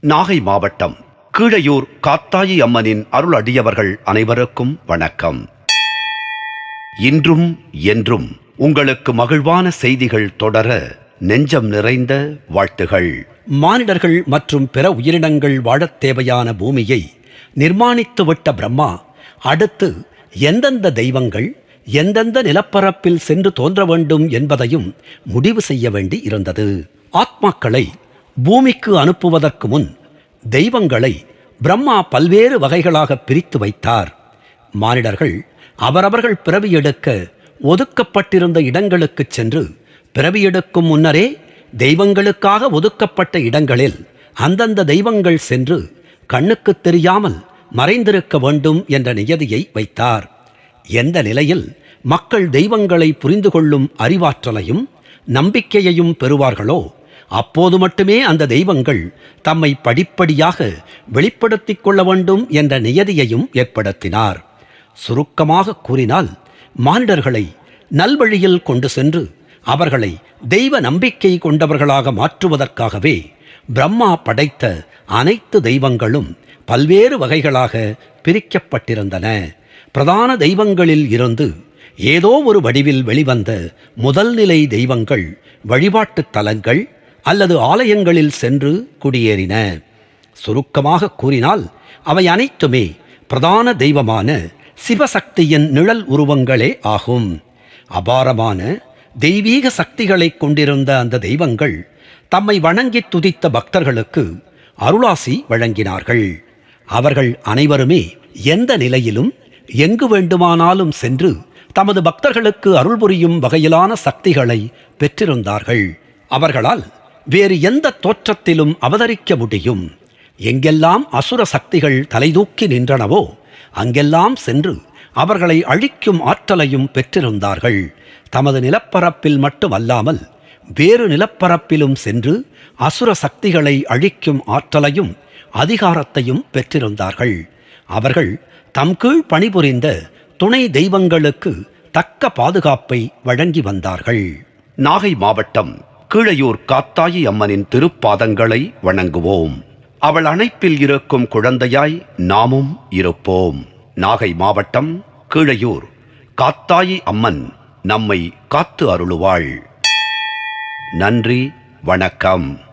நாகை மாவட்டம் கீழையூர் காத்தாயி அம்மனின் அருள் அடியவர்கள் அனைவருக்கும் வணக்கம். இன்றும் என்றும் உங்களுக்கு மகிழ்வான செய்திகள் தொடர நெஞ்சம் நிறைந்த வாழ்த்துகள். மானிடர்கள் மற்றும் பிற உயிரினங்கள் வாழத் தேவையான பூமியை நிர்மாணித்துவிட்ட பிரம்மா அடுத்து எந்தெந்த தெய்வங்கள் எந்தெந்த நிலப்பரப்பில் சென்று தோன்ற வேண்டும் என்பதையும் முடிவு செய்ய வேண்டி இருந்தது. ஆத்மாக்களை பூமிக்கு அனுப்புவதற்கு முன் தெய்வங்களை பிரம்மா பல்வேறு வகைகளாக பிரித்து வைத்தார். மானிடர்கள் அவரவர்கள் பிறவியெடுக்க ஒதுக்கப்பட்டிருந்த இடங்களுக்கு சென்று பிறவியெடுக்கும் முன்னரே தெய்வங்களுக்காக ஒதுக்கப்பட்ட இடங்களில் அந்தந்த தெய்வங்கள் சென்று கண்ணுக்கு தெரியாமல் மறைந்திருக்க வேண்டும் என்ற நியதியை வைத்தார். எந்த நிலையில் மக்கள் தெய்வங்களை புரிந்து கொள்ளும் அறிவாற்றலையும் நம்பிக்கையையும் பெறுவார்களோ அப்போது மட்டுமே அந்த தெய்வங்கள் தம்மை படிப்படியாக வெளிப்படுத்திக் கொள்ள வேண்டும் என்ற நியதியையும் ஏற்படுத்தினார். சுருக்கமாக கூறினால், மானிடர்களை நல்வழியில் கொண்டு சென்று அவர்களை தெய்வ நம்பிக்கை கொண்டவர்களாக மாற்றுவதற்காகவே பிரம்மா படைத்த அனைத்து தெய்வங்களும் பல்வேறு வகைகளாக பிரிக்கப்பட்டிருந்தன. பிரதான தெய்வங்களில் இருந்து ஏதோ ஒரு வடிவில் வெளிவந்த முதல் நிலை தெய்வங்கள் வழிபாட்டுத் தலங்கள் அல்லது ஆலயங்களில் சென்று குடியேறின. சுருக்கமாக கூறினால், அவை அனைத்துமே பிரதான தெய்வமான சிவசக்தியின் நிழல் உருவங்களே ஆகும். அபாரமான தெய்வீக சக்திகளை கொண்டிருந்த அந்த தெய்வங்கள் தம்மை வணங்கி துதித்த பக்தர்களுக்கு அருளாசி வழங்கினார்கள். அவர்கள் அனைவருமே எந்த நிலையிலும் எங்கு வேண்டுமானாலும் சென்று தமது பக்தர்களுக்கு அருள் புரியும் வகையிலான சக்திகளை பெற்றிருந்தார்கள். அவர்களால் வேறு எந்த தோற்றத்திலும் அவதரிக்க முடியும். எங்கெல்லாம் அசுர சக்திகள் தலைதூக்கி நின்றனவோ அங்கெல்லாம் சென்று அவர்களை அழிக்கும் ஆற்றலையும் பெற்றிருந்தார்கள். தமது நிலப்பரப்பில் மட்டுமல்லாமல் வேறு நிலப்பரப்பிலும் சென்று அசுர சக்திகளை அழிக்கும் ஆற்றலையும் அதிகாரத்தையும் பெற்றிருந்தார்கள். அவர்கள் தம் கீழ் பணிபுரிந்த துணை தெய்வங்களுக்கு தக்க பாதுகாப்பை வழங்கி வந்தார்கள். நாகை மாவட்டம் கீழையூர் காத்தாயி அம்மனின் திருப்பாதங்களை வணங்குவோம். அவள் அணைப்பில் இருக்கும் குழந்தையாய் நாமும் இருப்போம். நாகை மாவட்டம் கீழையூர் காத்தாயி அம்மன் நம்மை காத்து அருளுவாள். நன்றி, வணக்கம்.